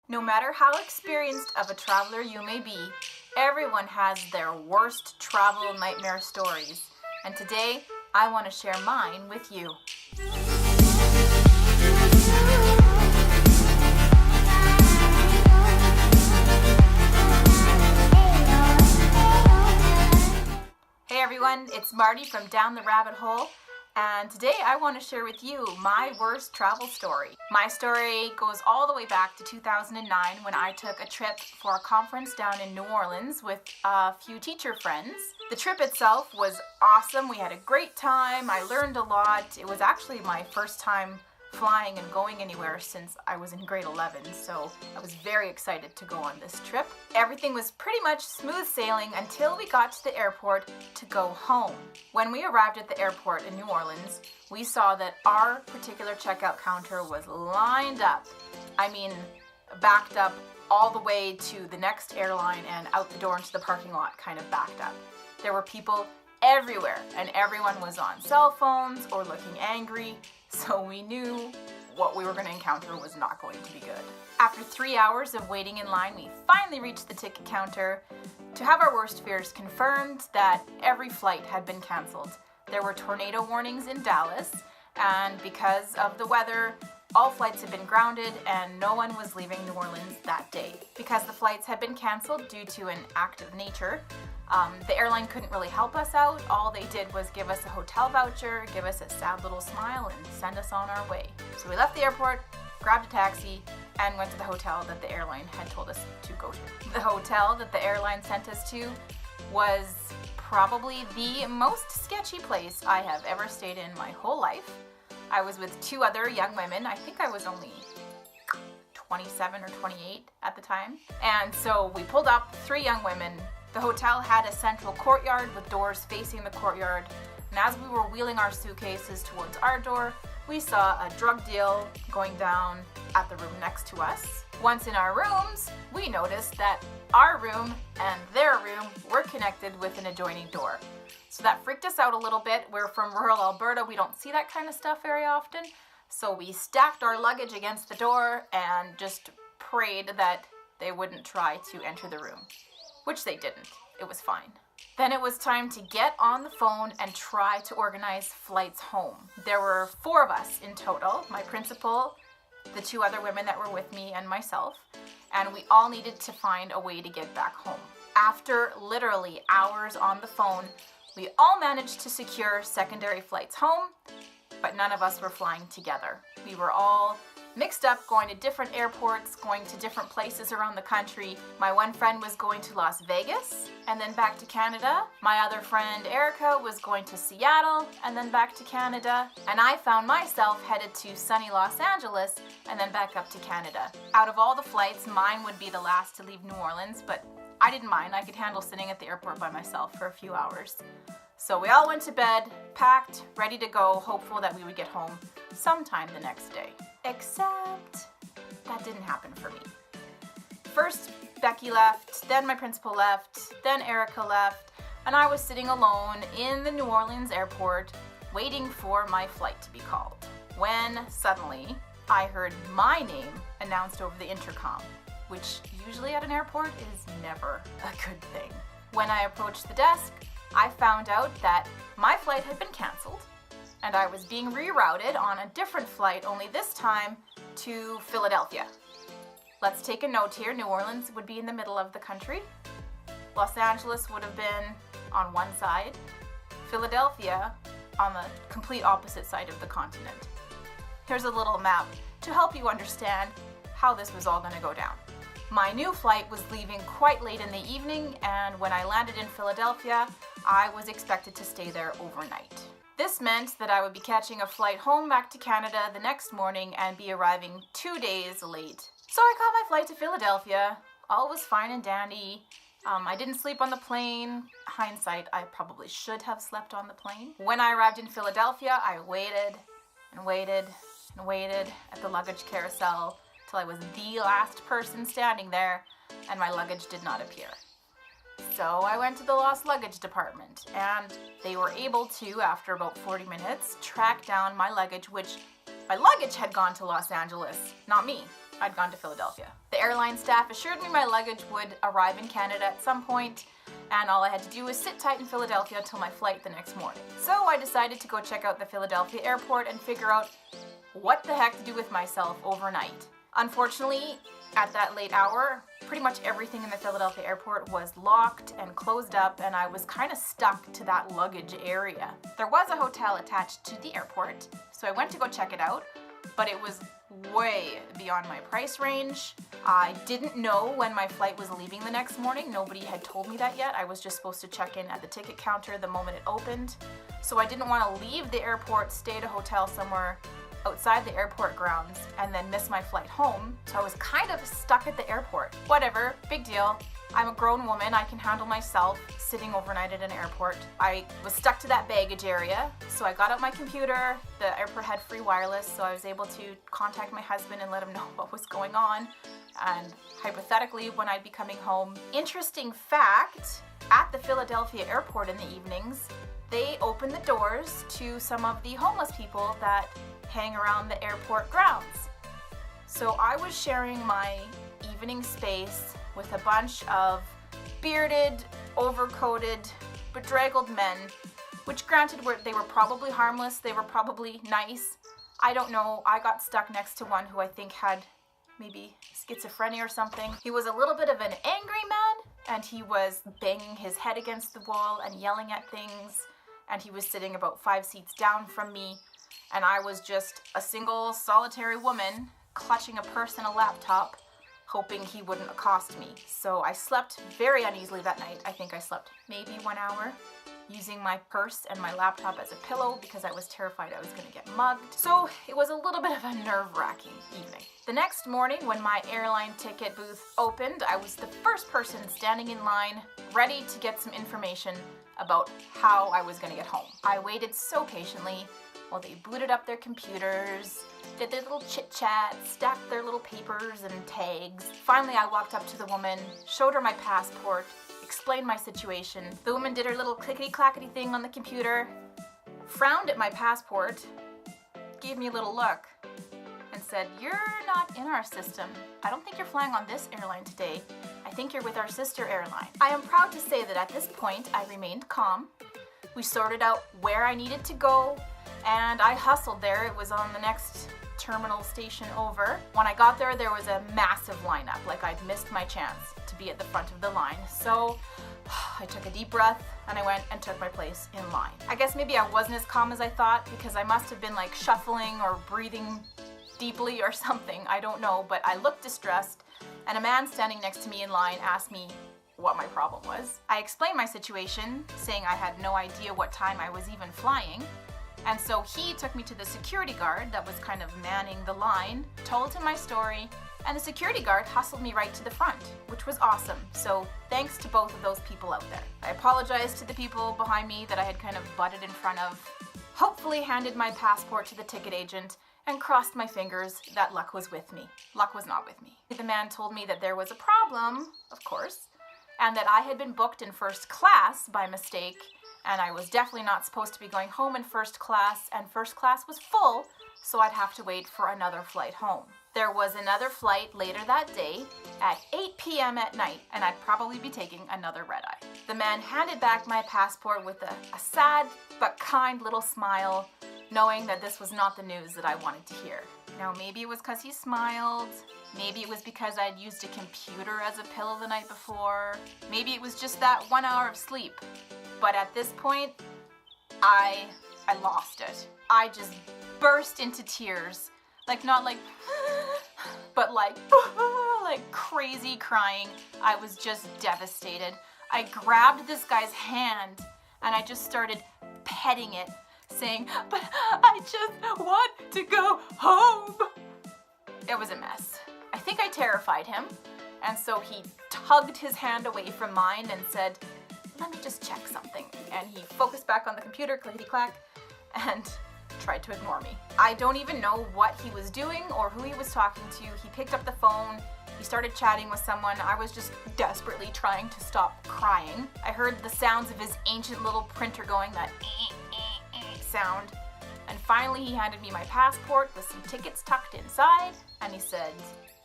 No matter how experienced of a traveler you may be, everyone has their worst travel nightmare stories. And today, I want to share mine with you. Hey everyone, it's Marty from Down the Rabbit Hole. And today I want to share with you my worst travel story. My story goes all the way back to 2009 when I took a trip for a conference down in New Orleans with a few teacher friends. The trip itself was awesome. We had a great time. I learned a lot. It was actually my first time flying and going anywhere since I was in grade 11, so I was very excited to go on this trip. Everything was pretty much smooth sailing until we got to the airport to go home. When we arrived at the airport in New Orleans, we saw that our particular checkout counter was lined up. I mean, backed up all the way to the next airline and out the door into the parking lot, kind of backed up. There were people everywhere, and everyone was on cell phones or looking angry, so we knew what we were going to encounter was not going to be good. After 3 hours of waiting in line, we finally reached the ticket counter to have our worst fears confirmed that every flight had been canceled. There were tornado warnings in Dallas, and because of the weather, all flights had been grounded and no one was leaving New Orleans that day. Because the flights had been canceled due to an act of nature, the airline couldn't really help us out. All they did was give us a hotel voucher, give us a sad little smile, and send us on our way. So we left the airport, grabbed a taxi, and went to the hotel that the airline had told us to go to. The hotel that the airline sent us to was probably the most sketchy place I have ever stayed in my whole life. I was with two other young women. I think I was only 27 or 28 at the time. And so we pulled up, three young women. The hotel had a central courtyard with doors facing the courtyard. And as we were wheeling our suitcases towards our door, we saw a drug deal going down at the room next to us. Once in our rooms, we noticed that our room and their room were connected with an adjoining door. So that freaked us out a little bit. We're from rural Alberta. We don't see that kind of stuff very often. So we stacked our luggage against the door and just prayed that they wouldn't try to enter the room, which they didn't. It was fine. Then it was time to get on the phone and try to organize flights home. There were 4 of us in total, my principal, the 2 other women that were with me, and myself, and we all needed to find a way to get back home. After literally hours on the phone, we all managed to secure secondary flights home, but none of us were flying together. We were all mixed up, going to different airports, going to different places around the country. My one friend was going to Las Vegas and then back to Canada. My other friend, Erica, was going to Seattle and then back to Canada. And I found myself headed to sunny Los Angeles and then back up to Canada. Out of all the flights, mine would be the last to leave New Orleans, but I didn't mind. I could handle sitting at the airport by myself for a few hours. So we all went to bed, packed, ready to go, hopeful that we would get home sometime the next day. Except that didn't happen for me. First, Becky left, then my principal left, then Erica left, and I was sitting alone in the New Orleans airport waiting for my flight to be called, when suddenly I heard my name announced over the intercom, which usually at an airport is never a good thing. When I approached the desk, I found out that my flight had been canceled and I was being rerouted on a different flight, only this time to Philadelphia. Let's take a note here. New Orleans would be in the middle of the country. Los Angeles would have been on one side. Philadelphia on the complete opposite side of the continent. Here's a little map to help you understand how this was all going to go down. My new flight was leaving quite late in the evening, and when I landed in Philadelphia, I was expected to stay there overnight. This meant that I would be catching a flight home back to Canada the next morning and be arriving 2 days late. So I caught my flight to Philadelphia. All was fine and dandy. I didn't sleep on the plane. Hindsight, I probably should have slept on the plane. When I arrived in Philadelphia, I waited and waited and waited at the luggage carousel till I was the last person standing there, and my luggage did not appear. So I went to the lost luggage department, and they were able to, after about 40 minutes, track down my luggage, which my luggage had gone to Los Angeles, not me. I'd gone to Philadelphia. The airline staff assured me my luggage would arrive in Canada at some point, and all I had to do was sit tight in Philadelphia until my flight the next morning. So I decided to go check out the Philadelphia airport and figure out what the heck to do with myself overnight. Unfortunately, at that late hour, pretty much everything in the Philadelphia airport was locked and closed up, and I was kind of stuck to that luggage area. There was a hotel attached to the airport, so I went to go check it out, but it was way beyond my price range. I didn't know when my flight was leaving the next morning. Nobody had told me that yet. I was just supposed to check in at the ticket counter the moment it opened. So I didn't want to leave the airport, stay at a hotel somewhere outside the airport grounds, and then miss my flight home. So I was kind of stuck at the airport. Whatever, big deal. I'm a grown woman, I can handle myself sitting overnight at an airport. I was stuck to that baggage area, so I got out my computer. The airport had free wireless, so I was able to contact my husband and let him know what was going on, and hypothetically when I'd be coming home. Interesting fact, at the Philadelphia airport in the evenings, they open the doors to some of the homeless people that hang around the airport grounds. So I was sharing my evening space with a bunch of bearded, overcoated, bedraggled men, which granted they were probably harmless, they were probably nice. I don't know, I got stuck next to one who I think had maybe schizophrenia or something. He was a little bit of an angry man, and he was banging his head against the wall and yelling at things, and he was sitting about 5 seats down from me, and I was just a single solitary woman clutching a purse and a laptop, hoping he wouldn't accost me. So I slept very uneasily that night. I think I slept maybe 1 hour, using my purse and my laptop as a pillow because I was terrified I was going to get mugged. So it was a little bit of a nerve-wracking evening. The next morning, when my airline ticket booth opened, I was the first person standing in line, ready to get some information about how I was going to get home. I waited so patiently while they booted up their computers, did their little chit-chat, stacked their little papers and tags. Finally, I walked up to the woman, showed her my passport, explained my situation. The woman did her little clickety-clackety thing on the computer, frowned at my passport, gave me a little look, and said, "You're not in our system. I don't think you're flying on this airline today. I think you're with our sister airline." I am proud to say that at this point, I remained calm. We sorted out where I needed to go, and I hustled there. It was on the next terminal station over. When I got there, there was a massive lineup, like I'd missed my chance to be at the front of the line. So I took a deep breath and I went and took my place in line. I guess maybe I wasn't as calm as I thought because I must have been like shuffling or breathing deeply or something. I don't know, but I looked distressed, and a man standing next to me in line asked me what my problem was. I explained my situation, saying I had no idea what time I was even flying. And so he took me to the security guard that was kind of manning the line, told him my story, and the security guard hustled me right to the front, which was awesome. So thanks to both of those people out there. I apologized to the people behind me that I had kind of butted in front of, hopefully handed my passport to the ticket agent, and crossed my fingers that luck was with me. Luck was not with me. The man told me that there was a problem, of course, and that I had been booked in first class by mistake, and I was definitely not supposed to be going home in first class, and first class was full, so I'd have to wait for another flight home. There was another flight later that day at 8 p.m. at night, and I'd probably be taking another red-eye. The man handed back my passport with a sad but kind little smile, knowing that this was not the news that I wanted to hear. Now, maybe it was because he smiled, maybe it was because I'd used a computer as a pillow the night before, maybe it was just that 1 hour of sleep. But at this point, I lost it. I just burst into tears. Like, not like, but like crazy crying. I was just devastated. I grabbed this guy's hand and I just started petting it, saying, "But I just want to go home." It was a mess. I think I terrified him, and so he tugged his hand away from mine and said, "Let me just check something." And he focused back on the computer, clickety-clack, and tried to ignore me. I don't even know what he was doing or who he was talking to. He picked up the phone, he started chatting with someone. I was just desperately trying to stop crying. I heard the sounds of his ancient little printer going, that sound. And finally he handed me my passport with some tickets tucked inside, and he said,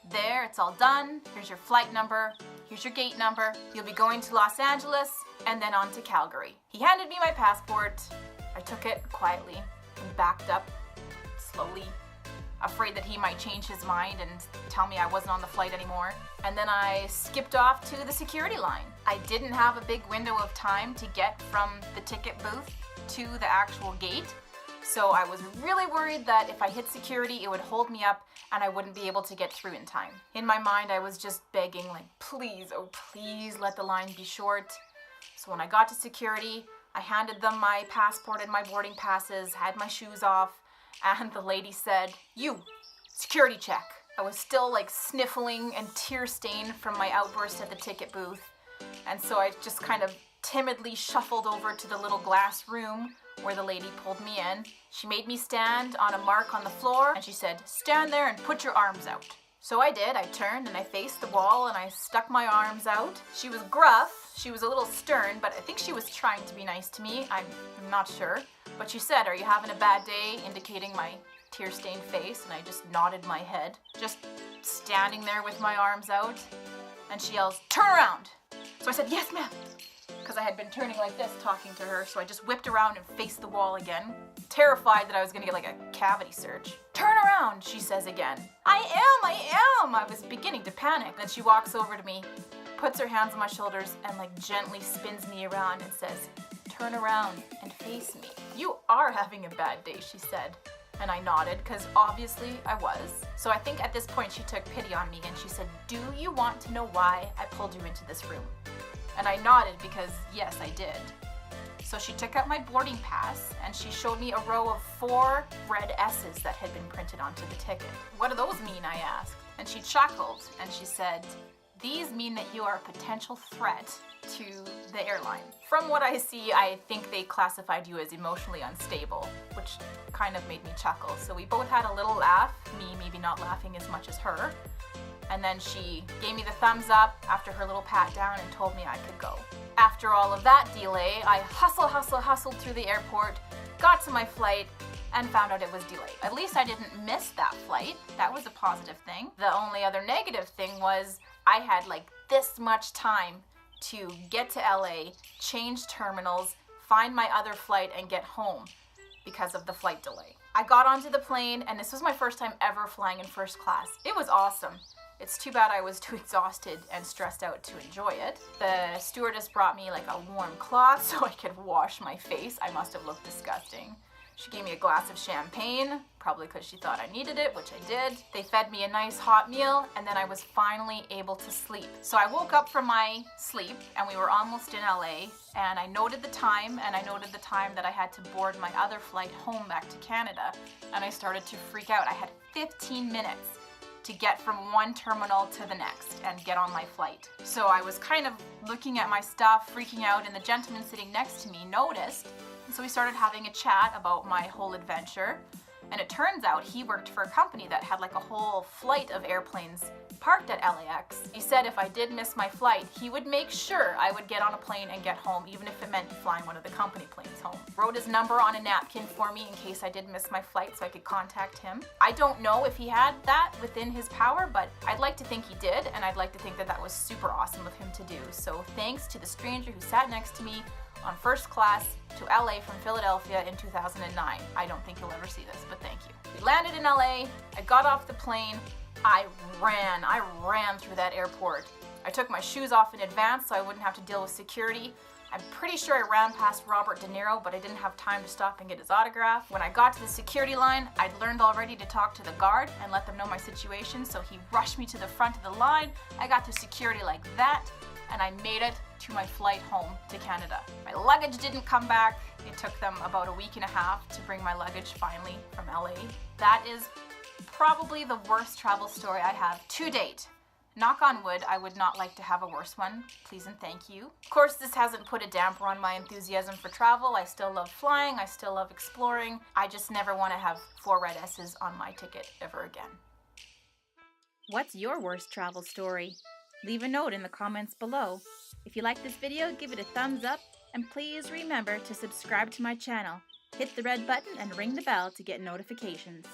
There, it's all done. Here's your flight number. Here's your gate number. You'll be going to Los Angeles and then on to Calgary. He handed me my passport. I took it quietly and backed up slowly, afraid that he might change his mind and tell me I wasn't on the flight anymore. And then I skipped off to the security line. I didn't have a big window of time to get from the ticket booth to the actual gate. So I was really worried that if I hit security, it would hold me up and I wouldn't be able to get through in time. In my mind, I was just begging, like, please, oh please let the line be short. So when I got to security, I handed them my passport and my boarding passes, had my shoes off, and the lady said, "You, security check." I was still like sniffling and tear-stained from my outburst at the ticket booth. And so I just kind of timidly shuffled over to the little glass room where the lady pulled me in. She made me stand on a mark on the floor and she said, "Stand there and put your arms out." So I did. I turned and I faced the wall and I stuck my arms out. She was gruff. She was a little stern, but I think she was trying to be nice to me. I'm not sure. But she said, "Are you having a bad day?" indicating my tear-stained face, and I just nodded my head, just standing there with my arms out. And she yells, "Turn around!" So I said, "Yes, ma'am," because I had been turning like this talking to her. So I just whipped around and faced the wall again, terrified that I was going to get like a cavity search. "Turn around," she says again. I am. I was beginning to panic. Then she walks over to me, puts her hands on my shoulders, and like gently spins me around and says, "Turn around and face me." "You are having a bad day," she said. And I nodded, because obviously I was. So I think at this point she took pity on me and she said, "Do you want to know why I pulled you into this room?" And I nodded because yes, I did. So she took out my boarding pass and she showed me a row of 4 red S's that had been printed onto the ticket. "What do those mean?" I asked. And she chuckled and she said, "These mean that you are a potential threat to the airline." From what I see, I think they classified you as emotionally unstable, which kind of made me chuckle. So we both had a little laugh, me maybe not laughing as much as her. And then she gave me the thumbs up after her little pat down and told me I could go. After all of that delay, I hustled through the airport, got to my flight, and found out it was delayed. At least I didn't miss that flight. That was a positive thing. The only other negative thing was I had like this much time to get to LA, change terminals, find my other flight, and get home because of the flight delay. I got onto the plane, and this was my first time ever flying in first class. It was awesome. It's too bad I was too exhausted and stressed out to enjoy it. The stewardess brought me like a warm cloth so I could wash my face. I must have looked disgusting. She gave me a glass of champagne, probably because she thought I needed it, which I did. They fed me a nice hot meal, and then I was finally able to sleep. So I woke up from my sleep, and we were almost in LA, and I noted the time, and I noted the time that I had to board my other flight home back to Canada, and I started to freak out. I had 15 minutes to get from one terminal to the next and get on my flight. So I was kind of looking at my stuff, freaking out, and the gentleman sitting next to me noticed. And so we started having a chat about my whole adventure. And it turns out he worked for a company that had like a whole flight of airplanes parked at LAX. He said if I did miss my flight, he would make sure I would get on a plane and get home, even if it meant flying one of the company planes home. Wrote his number on a napkin for me in case I did miss my flight so I could contact him. I don't know if he had that within his power, but I'd like to think he did, and I'd like to think that that was super awesome of him to do. So thanks to the stranger who sat next to me on first class to LA from Philadelphia in 2009. I don't think you'll ever see this, but thank you. We landed in LA, I got off the plane, I ran through that airport. I took my shoes off in advance so I wouldn't have to deal with security. I'm pretty sure I ran past Robert De Niro, but I didn't have time to stop and get his autograph. When I got to the security line, I'd learned already to talk to the guard and let them know my situation, so he rushed me to the front of the line. I got to security like that, and I made it to my flight home to Canada. My luggage didn't come back. It took them about a week and a half to bring my luggage finally from LA. That is probably the worst travel story I have to date. Knock on wood, I would not like to have a worse one. Please and thank you. Of course, this hasn't put a damper on my enthusiasm for travel. I still love flying. I still love exploring. I just never want to have 4 red S's on my ticket ever again. What's your worst travel story? Leave a note in the comments below. If you like this video, give it a thumbs up, and please remember to subscribe to my channel. Hit the red button and ring the bell to get notifications.